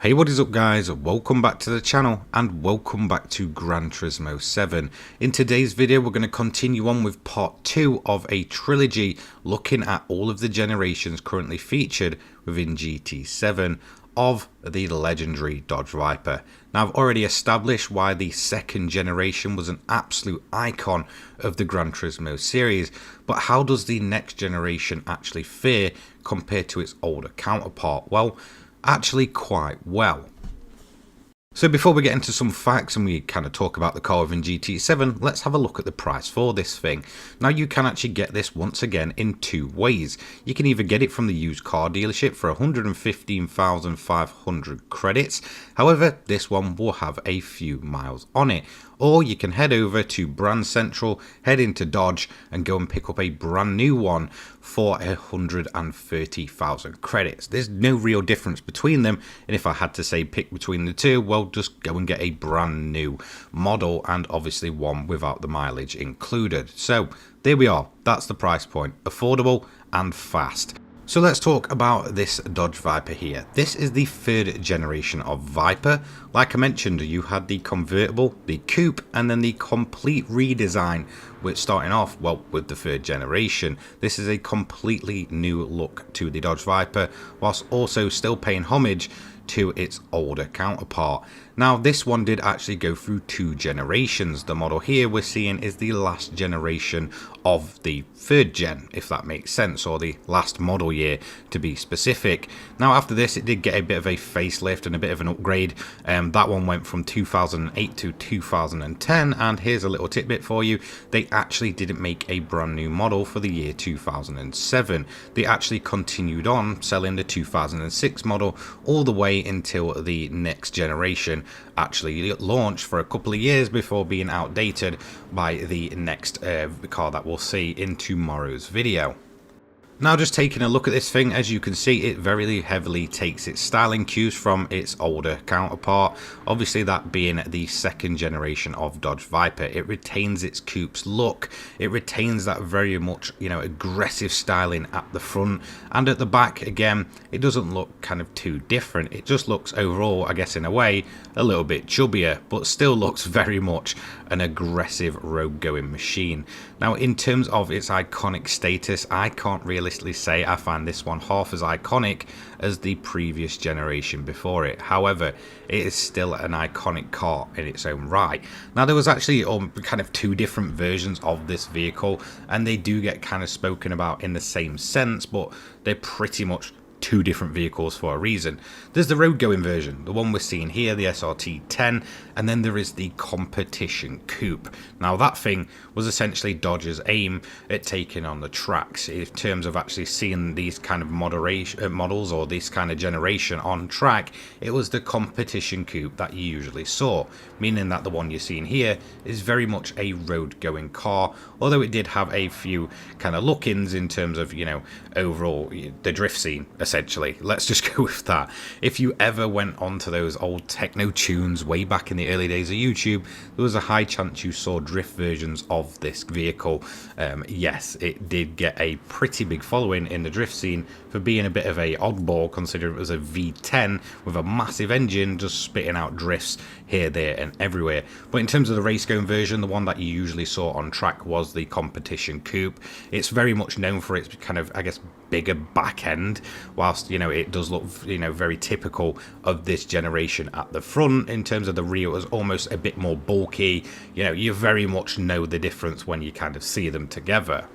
Hey, what is up guys, welcome back to the channel and welcome back to Gran Turismo 7. In today's video we're going to continue on with part 2 of a trilogy looking at all of the generations currently featured within GT7 of the legendary Dodge Viper. Now I've already established why the second generation was an absolute icon of the Gran Turismo series, but how does the next generation actually fare compared to its older counterpart? Well, actually quite well. So before we get into some facts and we kind of talk about the car within GT7, let's have a look at the price for this thing. Now you can actually get this once again in two ways. You can either get it from the used car dealership for 115,500 credits, however this one will have a few miles on it. Or you can head over to Brand Central, head into Dodge and go and pick up a brand new one for 130,000 credits. There's no real difference between them, and if I had to say pick between the two, well, just go and get a brand new model and obviously one without the mileage included. So there we are, that's the price point, affordable and fast. So let's talk about this Dodge Viper here. This is the third generation of Viper. Like I mentioned, you had the convertible, the coupe, and then the complete redesign, which starting off, well, with the third generation. This is a completely new look to the Dodge Viper, whilst also still paying homage to its older counterpart. Now this one did actually go through two generations. The model here we're seeing is the last generation of the third gen, if that makes sense, or the last model year to be specific. Now after this it did get a bit of a facelift and a bit of an upgrade. That one went from 2008 to 2010, and here's a little tidbit for you. They actually didn't make a brand new model for the year 2007. They actually continued on selling the 2006 model all the way until the next generation actually launched for a couple of years before being outdated by the next car that we'll see in tomorrow's video. Now just taking a look at this thing, as you can see, it very heavily takes its styling cues from its older counterpart, obviously that being the second generation of Dodge Viper. It retains its coupe's look, it retains that very much, you know, aggressive styling at the front, and at the back again it doesn't look kind of too different. It just looks overall, I guess in a way, a little bit chubbier, but still looks very much an aggressive road going machine. Now in terms of its iconic status, I can't realistically say I find this one half as iconic as the previous generation before it. However, it is still an iconic car in its own right. Now there was actually kind of two different versions of this vehicle, and they do get kind of spoken about in the same sense, but they're pretty much two different vehicles for a reason. There's the road going version, the one we're seeing here, the SRT10, and then there is the competition coupe. Now that thing was essentially Dodge's aim at taking on the tracks in terms of actually seeing these kind of models or this kind of generation on track. It was the competition coupe that you usually saw, meaning that the one you're seeing here is very much a road going car, although it did have a few kind of look-ins in terms of, you know, overall the drift scene. Essentially, let's just go with that. If you ever went onto those old techno tunes way back in the early days of YouTube, there was a high chance you saw drift versions of this vehicle. Yes, it did get a pretty big following in the drift scene for being a bit of a oddball, considering it was a V10 with a massive engine just spitting out drifts here, there and everywhere. But in terms of the race going version, the one that you usually saw on track was the competition coupe. It's very much known for its kind of, I guess, bigger back end, whilst, you know, it does look, you know, very typical of this generation at the front. In terms of the rear, it was almost a bit more bulky. You know, you very much know the difference when you kind of see them together.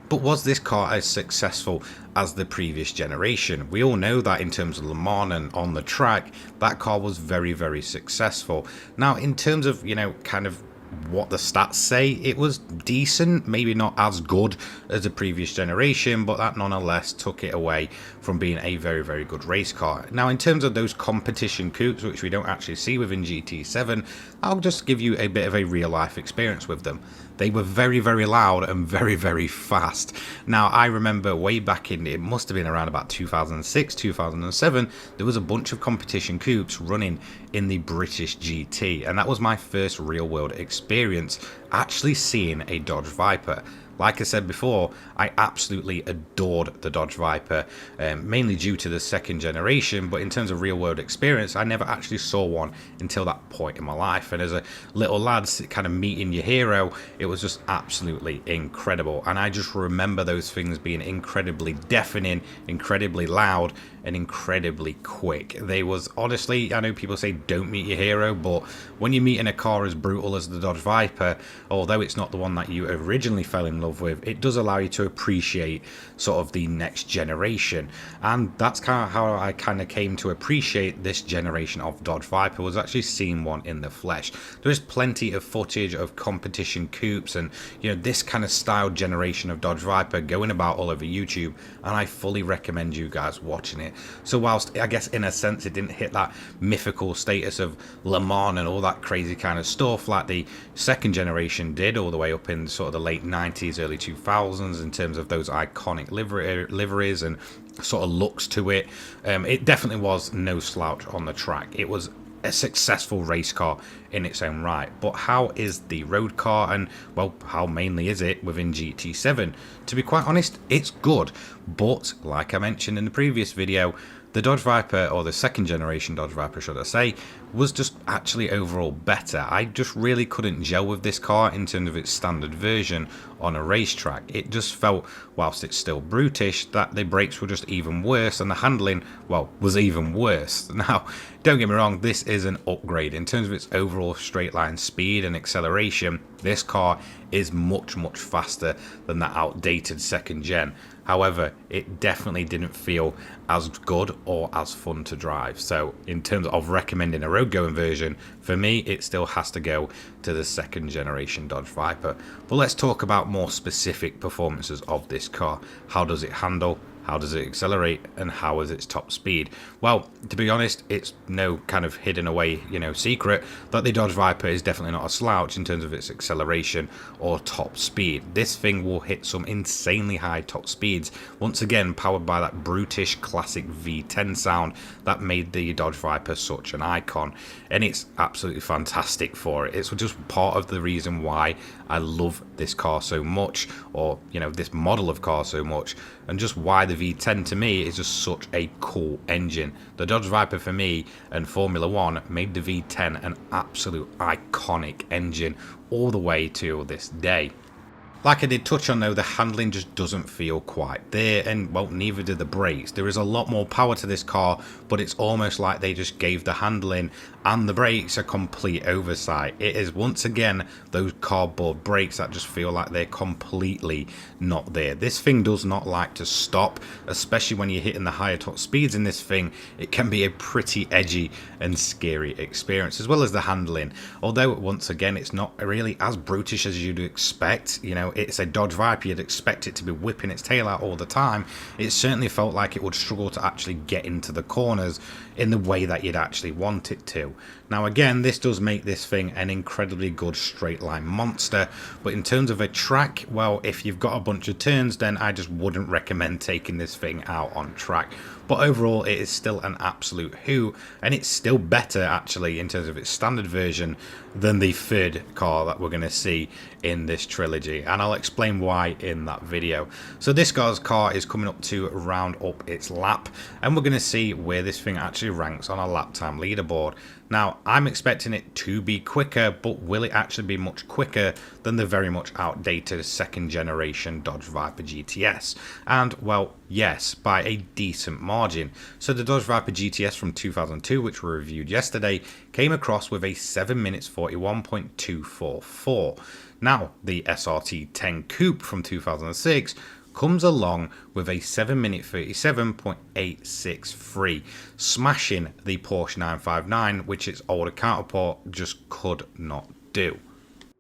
But was this car as successful as the previous generation? We all know that in terms of Le Mans and on the track, that car was very, very successful. Now, in terms of, you know, kind of what the stats say, it was decent, maybe not as good as the previous generation, but that nonetheless took it away from being a very, very good race car. Now in terms of those competition coupes, which we don't actually see within GT7, I'll just give you a bit of a real life experience with them. They were very, very loud and very, very fast. Now I remember way back in, it must have been around about 2006, 2007, there was a bunch of competition coupes running in the British GT, and that was my first real world experience actually seeing a Dodge Viper. like I said before, I absolutely adored the Dodge Viper, mainly due to the second generation, but in terms of real world experience, I never actually saw one until that point in my life. And as a little lad kind of meeting your hero, it was just absolutely incredible. And I just remember those things being incredibly deafening, incredibly loud, and incredibly quick. They was honestly, I know people say don't meet your hero, but when you meet in a car as brutal as the Dodge Viper, although it's not the one that you originally fell in love with, it does allow you to appreciate sort of the next generation. And that's kind of how I kind of came to appreciate this generation of Dodge Viper, was actually seeing one in the flesh. There is plenty of footage of competition coupes and, you know, this kind of styled generation of Dodge Viper going about all over YouTube, and I fully recommend you guys watching it. So whilst I guess in a sense it didn't hit that mythical status of Le Mans and all that crazy kind of stuff like the second generation did, all the way up in sort of the late 90s, early 2000s, in terms of those iconic liveries and sort of looks to it, it definitely was no slouch on the track. It was a successful race car in its own right, but how is the road car, and well, how mainly is it within GT7? To be quite honest, it's good, but like I mentioned in the previous video, the Dodge Viper, or the second generation Dodge Viper should I say, was just actually overall better. I just really couldn't gel with this car in terms of its standard version on a racetrack. It just felt, whilst it's still brutish, that the brakes were just even worse, and the handling, well, was even worse. Now, don't get me wrong, this is an upgrade. In terms of its overall straight line speed and acceleration, this car is much faster than the outdated second gen. However, it definitely didn't feel as good or as fun to drive. So in terms of recommending a road going version, for me, it still has to go to the second generation Dodge Viper. But let's talk about more specific performances of this car. How does it handle? How does it accelerate, and how is its top speed? Well, to be honest, it's no kind of hidden away, you know, secret that the Dodge Viper is definitely not a slouch in terms of its acceleration or top speed. This thing will hit some insanely high top speeds, once again powered by that brutish classic V10 sound that made the Dodge Viper such an icon, and it's absolutely fantastic for it. It's just part of the reason why I love this car so much, or you know, this model of car so much, and just why the V10 to me is just such a cool engine. The Dodge Viper for me and Formula One made the V10 an absolute iconic engine all the way to this day. Like I did touch on though, the handling just doesn't feel quite there, and well, neither do the brakes. There is a lot more power to this car, but it's almost like they just gave the handling and the brakes a complete oversight. It is once again those cardboard brakes that just feel like they're completely not there. This thing does not like to stop, especially when you're hitting the higher top speeds in this thing. It can be a pretty edgy and scary experience, as well as the handling. Although once again, it's not really as brutish as you'd expect. You know, it's a Dodge Viper, you'd expect it to be whipping its tail out all the time. It certainly felt like it would struggle to actually get into the corners in the way that you'd actually want it to. Now again, this does make this thing an incredibly good straight line monster, but in terms of a track, well, if you've got a bunch of turns, then I just wouldn't recommend taking this thing out on track. But overall, it is still an absolute hoot, and it's still better actually in terms of its standard version than the third car that we're going to see in this trilogy, and I'll explain why in that video. So this guy's car is coming up to round up its lap, and we're going to see where this thing actually ranks on a lap time leaderboard. Now, I'm expecting it to be quicker, but will it actually be much quicker than the very much outdated second generation Dodge Viper GTS? And well, yes, by a decent margin. So the Dodge Viper GTS from 2002, which we reviewed yesterday, came across with a 7 minutes 41.244. Now, the SRT10 Coupe from 2006 comes along with a 7 minute 37.863, smashing the Porsche 959, which its older counterpart just could not do.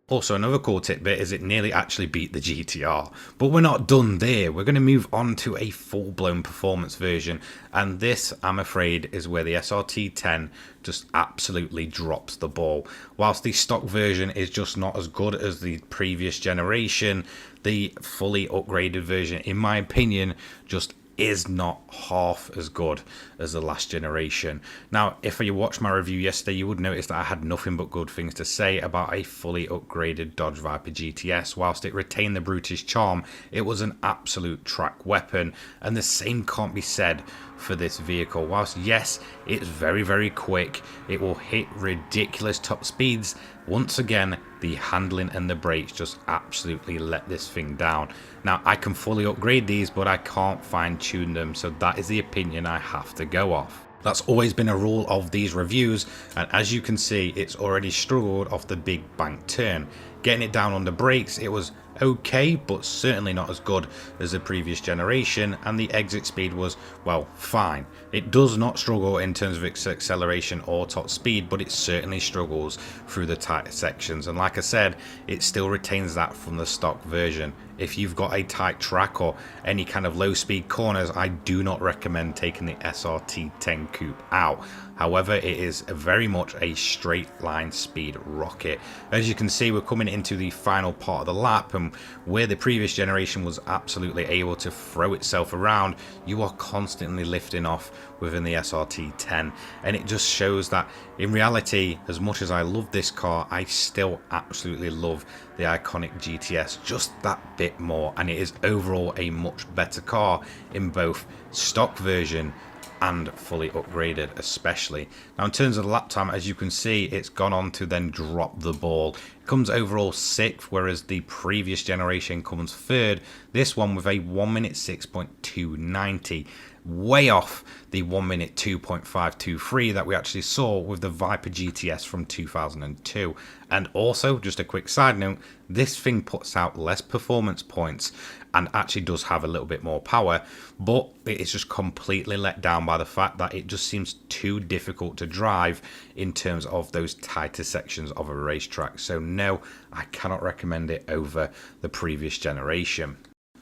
Also, another cool tidbit is it nearly actually beat the GTR. But we're not done there. We're going to move on to a full-blown performance version. And this, I'm afraid, is where the SRT10 just absolutely drops the ball. Whilst the stock version is just not as good as the previous generation, the fully upgraded version, in my opinion, just is not half as good as the last generation. Now, if you watched my review yesterday, you would notice that I had nothing but good things to say about a fully upgraded Dodge Viper GTS. Whilst it retained the brutish charm, it was an absolute track weapon, and the same can't be said for this vehicle. Whilst yes, it's very, very quick, it will hit ridiculous top speeds, once again, the handling and the brakes just absolutely let this thing down. Now, I can fully upgrade these, but I can't fine tune them, so that is the opinion I have to go off. That's always been a rule of these reviews, and as you can see, it's already struggled off the big bank turn. Getting it down on the brakes, it was okay, but certainly not as good as the previous generation, and the exit speed was, well, fine. It does not struggle in terms of its acceleration or top speed, but it certainly struggles through the tight sections, and like I said, it still retains that from the stock version. If you've got a tight track or any kind of low speed corners, I do not recommend taking the SRT10 coupe out. However, it is very much a straight line speed rocket. As you can see, we're coming into the final part of the lap, and where the previous generation was absolutely able to throw itself around, you are constantly lifting off within the SRT10, and it just shows that in reality, as much as I love this car, I still absolutely love the iconic GTS just that bit more, and it is overall a much better car in both stock version and fully upgraded especially. Now, in terms of the lap time, as you can see, it's gone on to then drop the ball. It comes overall 6th, whereas the previous generation comes 3rd. This one with a 1 minute 6.290, way off the 1 minute 2.523 that we actually saw with the Viper GTS from 2002. And also, just a quick side note, this thing puts out less performance points and actually does have a little bit more power, but it is just completely let down by the fact that it just seems too difficult to drive in terms of those tighter sections of a racetrack. So no, I cannot recommend it over the previous generation.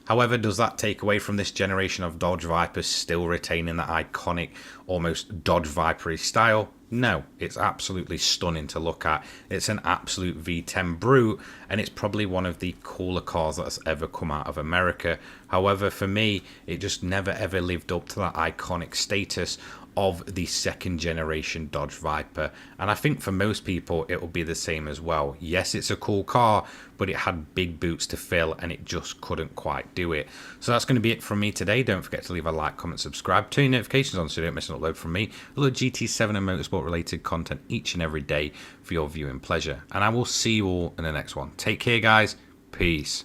However, does that take away from this generation of Dodge Vipers still retaining that iconic, almost Dodge Viper-y style? No, it's absolutely stunning to look at. It's an absolute V10 brute, and it's probably one of the cooler cars that's ever come out of America. However, for me, it just never ever lived up to that iconic status of the second generation Dodge Viper, and I think for most people it will be the same as well. Yes, it's a cool car, but it had big boots to fill and it just couldn't quite do it. So that's going to be it from me today. Don't forget to leave a like, comment, subscribe, turn your notifications on so you don't miss an upload from me. A little GT7 and motorsport related content each and every day for your viewing pleasure, and I will see you all in the next one. Take care, guys. Peace.